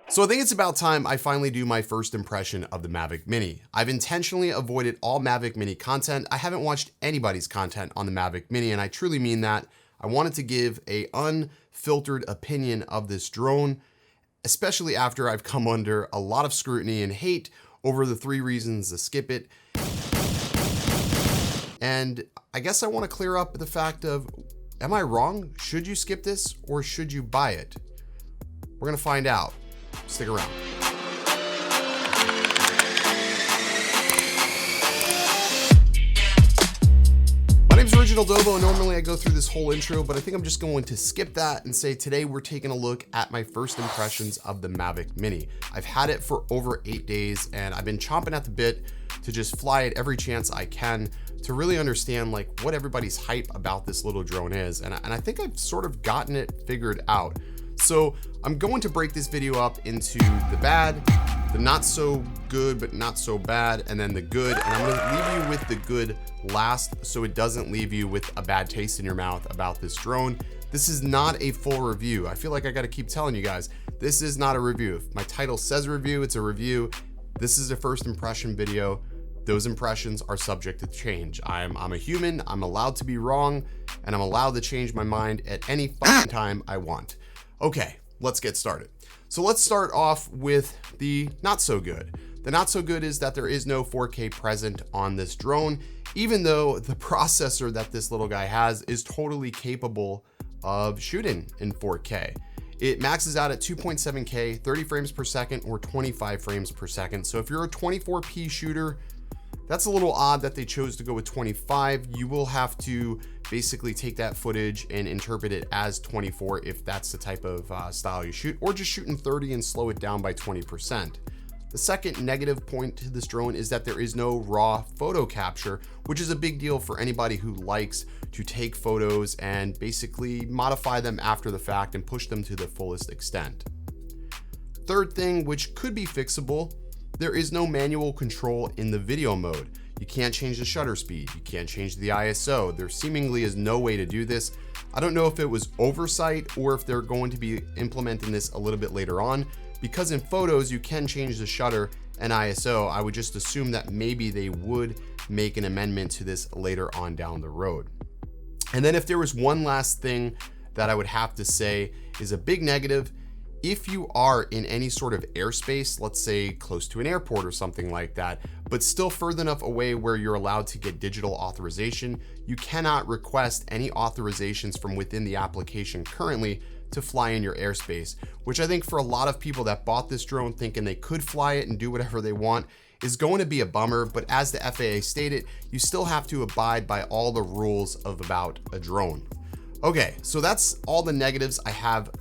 So I think it's about time I finally do my first impression of the Mavic Mini. I've intentionally avoided all Mavic Mini content. I haven't watched anybody's content on the Mavic Mini, and I truly mean that. I wanted to give an unfiltered opinion of this drone, especially after I've come under a lot of scrutiny and hate over the 3 reasons to skip it. And I guess I want to clear up the fact of, am I wrong? Should you skip this or should you buy it? We're going to find out. Stick around. My name's Original Dobo, and normally I go through this whole intro, but I think I'm just going to skip that and say today we're taking a look at my first impressions of the Mavic Mini. I've had it for over 8 days and I've been chomping at the bit to just fly it every chance I can to really understand like what everybody's hype about this little drone is. And I think I've sort of gotten it figured out. So I'm going to break this video up into the bad, the not so good but not so bad, and then the good. And I'm going to leave you with the good last so it doesn't leave you with a bad taste in your mouth about this drone. This is not a full review. I feel like I got to keep telling you guys, this is not a review. If my title says review, it's a review. This is a first impression video. Those impressions are subject to change. I'm a human, I'm allowed to be wrong, and I'm allowed to change my mind at any fucking time I want. Okay, let's get started. So let's start off with the not so good. The not so good is that there is no 4K present on this drone, even though the processor that this little guy has is totally capable of shooting in 4K. It maxes out at 2.7K, 30 frames per second or 25 frames per second. So if you're a 24p shooter, that's a little odd that they chose to go with 25. You will have to basically take that footage and interpret it as 24 if that's the type of style you shoot, or just shoot in 30 and slow it down by 20%. The second negative point to this drone is that there is no raw photo capture, which is a big deal for anybody who likes to take photos and basically modify them after the fact and push them to the fullest extent. Third thing, which could be fixable, there is no manual control in the video mode. You can't change the shutter speed. You can't change the ISO. There seemingly is no way to do this. I don't know if it was oversight or if they're going to be implementing this a little bit later on, because in photos you can change the shutter and ISO. I would just assume that maybe they would make an amendment to this later on down the road. And then if there was one last thing that I would have to say is a big negative, if you are in any sort of airspace, let's say close to an airport or something like that, but still further enough away where you're allowed to get digital authorization, you cannot request any authorizations from within the application currently to fly in your airspace, which I think for a lot of people that bought this drone thinking they could fly it and do whatever they want is going to be a bummer. But as the FAA stated, you still have to abide by all the rules about a drone. Okay, so that's all the negatives I have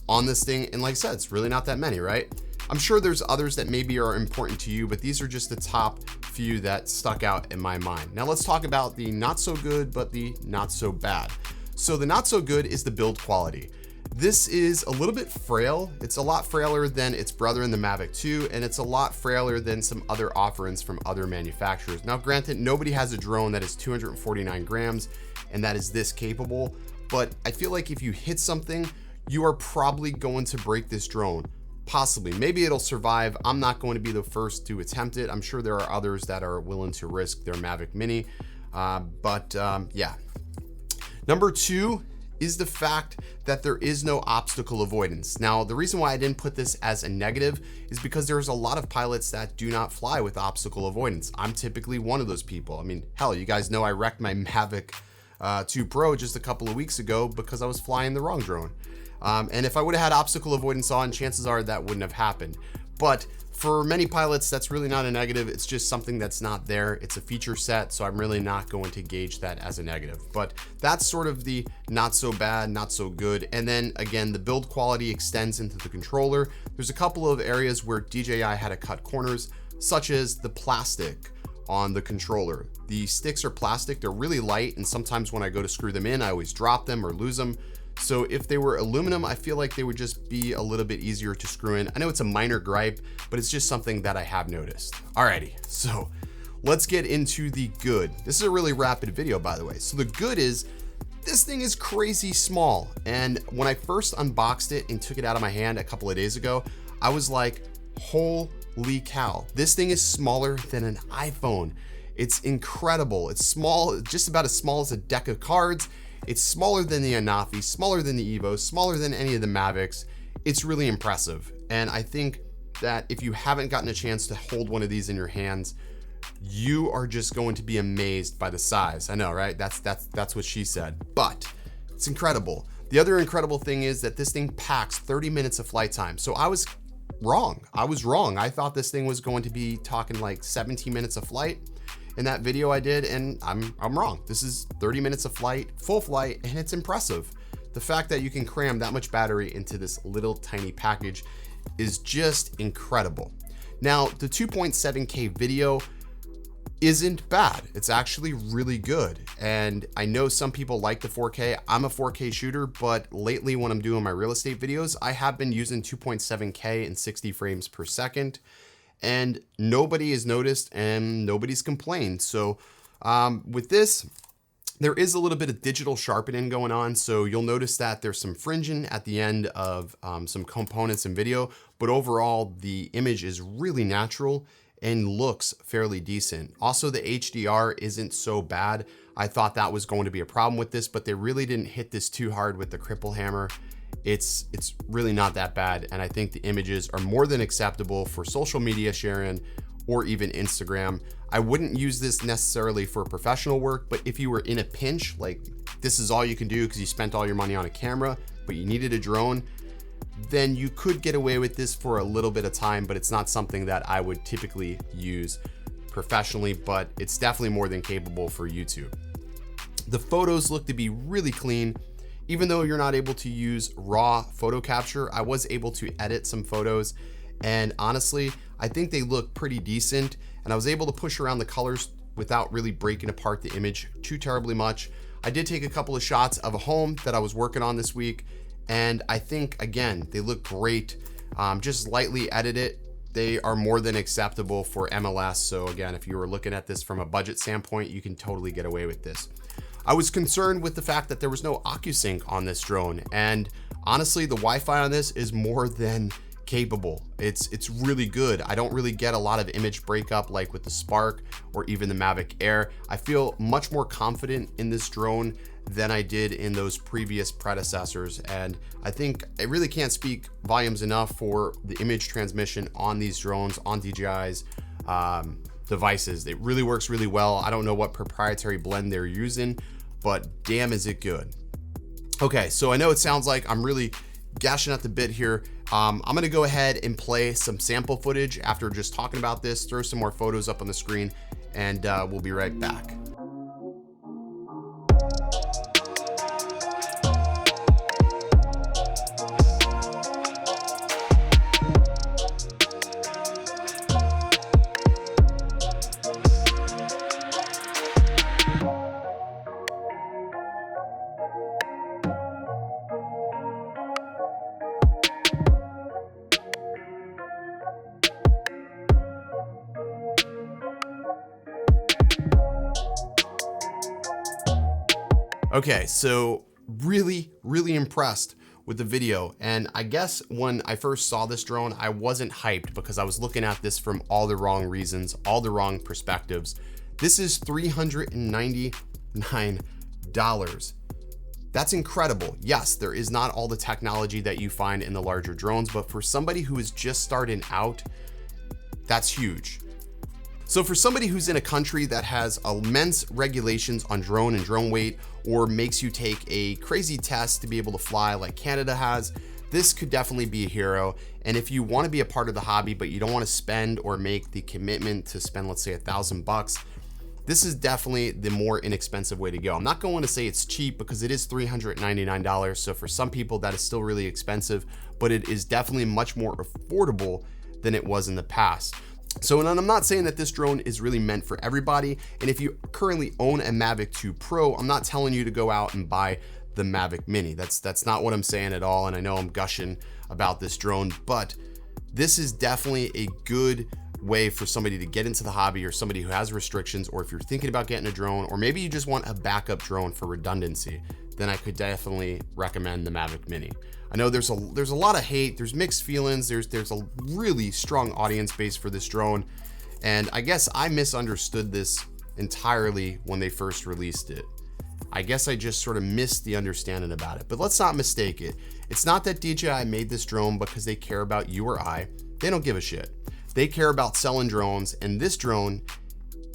on this thing, and like I said, it's really not that many, right? I'm sure there's others that maybe are important to you, but these are just the top few that stuck out in my mind. Now let's talk about the not so good but the not so bad. So the not so good is the build quality. This is a little bit frail. It's a lot frailer than its brother in the Mavic 2, and it's a lot frailer than some other offerings from other manufacturers. Now granted, nobody has a drone that is 249 grams and that is this capable, but I feel like if you hit something, you are probably going to break this drone. Possibly, maybe it'll survive. I'm not going to be the first to attempt it. I'm sure there are others that are willing to risk their Mavic Mini, yeah. Number 2 is the fact that there is no obstacle avoidance. Now, the reason why I didn't put this as a negative is because there's a lot of pilots that do not fly with obstacle avoidance. I'm typically one of those people. I mean, hell, you guys know I wrecked my Mavic 2 Pro just a couple of weeks ago because I was flying the wrong drone. And if I would have had obstacle avoidance on, chances are that wouldn't have happened. But for many pilots, that's really not a negative. It's just something that's not there. It's a feature set, so I'm really not going to gauge that as a negative. But that's sort of the not so bad, not so good. And then again, the build quality extends into the controller. There's a couple of areas where DJI had to cut corners, such as the plastic on the controller. The sticks are plastic, they're really light, and sometimes when I go to screw them in, I always drop them or lose them. So if they were aluminum, I feel like they would just be a little bit easier to screw in. I know it's a minor gripe, but it's just something that I have noticed. Alrighty, so let's get into the good. This is a really rapid video, by the way. So the good is this thing is crazy small. And when I first unboxed it and took it out of my hand a couple of days ago, I was like, holy cow, this thing is smaller than an iPhone. It's incredible. It's small, just about as small as a deck of cards. It's smaller than the Anafi, smaller than the Evo, smaller than any of the Mavics. It's really impressive. And I think that if you haven't gotten a chance to hold one of these in your hands, you are just going to be amazed by the size. I know, right? That's what she said, but it's incredible. The other incredible thing is that this thing packs 30 minutes of flight time. So I was wrong. I thought this thing was going to be talking like 17 minutes of flight in that video I did, and I'm wrong. This is 30 minutes of flight, full flight, and it's impressive. The fact that you can cram that much battery into this little tiny package is just incredible. Now, the 2.7K video isn't bad. It's actually really good. And I know some people like the 4K. I'm a 4K shooter, but lately when I'm doing my real estate videos, I have been using 2.7K and 60 frames per second, and nobody has noticed and nobody's complained. So with this, there is a little bit of digital sharpening going on. So you'll notice that there's some fringing at the end of some components in video, but overall the image is really natural and looks fairly decent. Also, the HDR isn't so bad. I thought that was going to be a problem with this, but they really didn't hit this too hard with the cripple hammer. It's really not that bad. And I think the images are more than acceptable for social media sharing or even Instagram. I wouldn't use this necessarily for professional work, but if you were in a pinch, like this is all you can do because you spent all your money on a camera, but you needed a drone, then you could get away with this for a little bit of time, but it's not something that I would typically use professionally, but it's definitely more than capable for YouTube. The photos look to be really clean. Even though you're not able to use raw photo capture, I was able to edit some photos, and honestly, I think they look pretty decent, and I was able to push around the colors without really breaking apart the image too terribly much. I did take a couple of shots of a home that I was working on this week, and I think, again, they look great. Just lightly edited. They are more than acceptable for MLS. So again, if you were looking at this from a budget standpoint, you can totally get away with this. I was concerned with the fact that there was no OcuSync on this drone, and honestly, the Wi-Fi on this is more than capable. It's really good. I don't really get a lot of image breakup like with the Spark or even the Mavic Air. I feel much more confident in this drone than I did in those previous predecessors, and I think I really can't speak volumes enough for the image transmission on these drones, on DJI's devices. It really works really well. I don't know what proprietary blend they're using, but damn is it good. Okay, so I know it sounds like I'm really gashing at the bit here. I'm gonna go ahead and play some sample footage after just talking about this, throw some more photos up on the screen, and we'll be right back. Okay, so really impressed with the video. And I guess when I first saw this drone, I wasn't hyped because I was looking at this from all the wrong reasons, all the wrong perspectives. This is $399. That's incredible. Yes, there is not all the technology that you find in the larger drones, but for somebody who is just starting out, that's huge. So for somebody who's in a country that has immense regulations on drone and drone weight, or makes you take a crazy test to be able to fly like Canada has, this could definitely be a hero. And if you want to be a part of the hobby, but you don't want to spend or make the commitment to spend, let's say, $1,000, this is definitely the more inexpensive way to go. I'm not going to say it's cheap because it is $399. So for some people that is still really expensive, but it is definitely much more affordable than it was in the past. So, and I'm not saying that this drone is really meant for everybody. And if you currently own a Mavic 2 Pro, I'm not telling you to go out and buy the Mavic Mini. That's not what I'm saying at all. And I know I'm gushing about this drone, but this is definitely a good way for somebody to get into the hobby, or somebody who has restrictions, or if you're thinking about getting a drone, or maybe you just want a backup drone for redundancy. then I could definitely recommend the Mavic Mini. I know there's a lot of hate, there's mixed feelings, there's a really strong audience base for this drone, and I guess I misunderstood this entirely when they first released it. I guess I just sort of missed the understanding about it, but let's not mistake it. It's not that DJI made this drone because they care about you or I. They don't give a shit. They care about selling drones, and this drone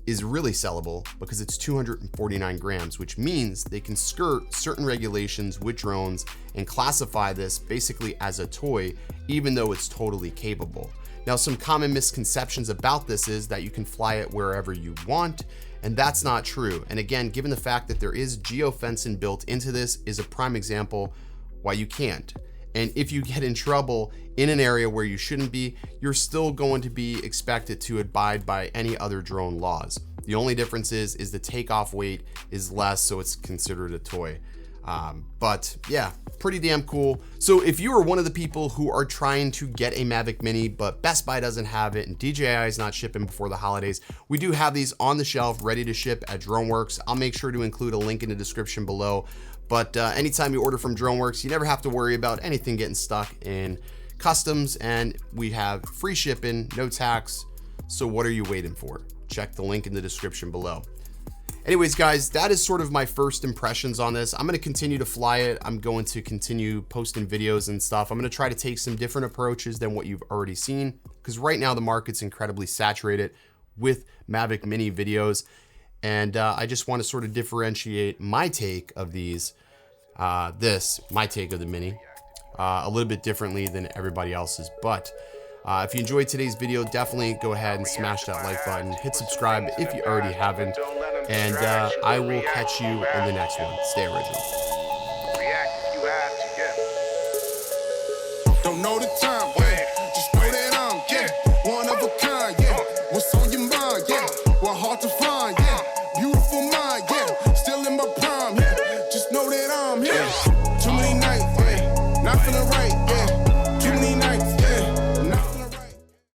is really sellable because it's 249 grams, which means they can skirt certain regulations with drones and classify this basically as a toy, even though it's totally capable. Now, some common misconceptions about this is that you can fly it wherever you want, and that's not true. And again, given the fact that there is geofencing built into this, is a prime example why you can't. And if you get in trouble in an area where you shouldn't be, you're still going to be expected to abide by any other drone laws. The only difference is the takeoff weight is less, so it's considered a toy. But yeah, pretty damn cool. So if you are one of the people who are trying to get a Mavic Mini, but Best Buy doesn't have it and DJI is not shipping before the holidays, we do have these on the shelf ready to ship at DroneWorks. I'll make sure to include a link in the description below. But anytime you order from DroneWorks, you never have to worry about anything getting stuck in customs, and we have free shipping, no tax. So what are you waiting for? Check the link in the description below. Anyways, guys, that is sort of my first impressions on this. I'm going to continue to fly it. I'm going to continue posting videos and stuff. I'm going to try to take some different approaches than what you've already seen, because right now the market's incredibly saturated with Mavic Mini videos. And I just want to sort of differentiate my take of these, my take of the Mini, a little bit differently than everybody else's. But if you enjoyed today's video, definitely go ahead and smash that like button, hit subscribe if you already haven't, and I will catch you in the next one. Stay original. Don't know the time, yeah. Just know that I'm, one of a kind, yeah. What's on your mind, yeah. Well, hard to find, yeah. Beautiful mind, yeah. Still in my prime, yeah. Just know that I'm here. Too many nights, yeah. Not feeling right.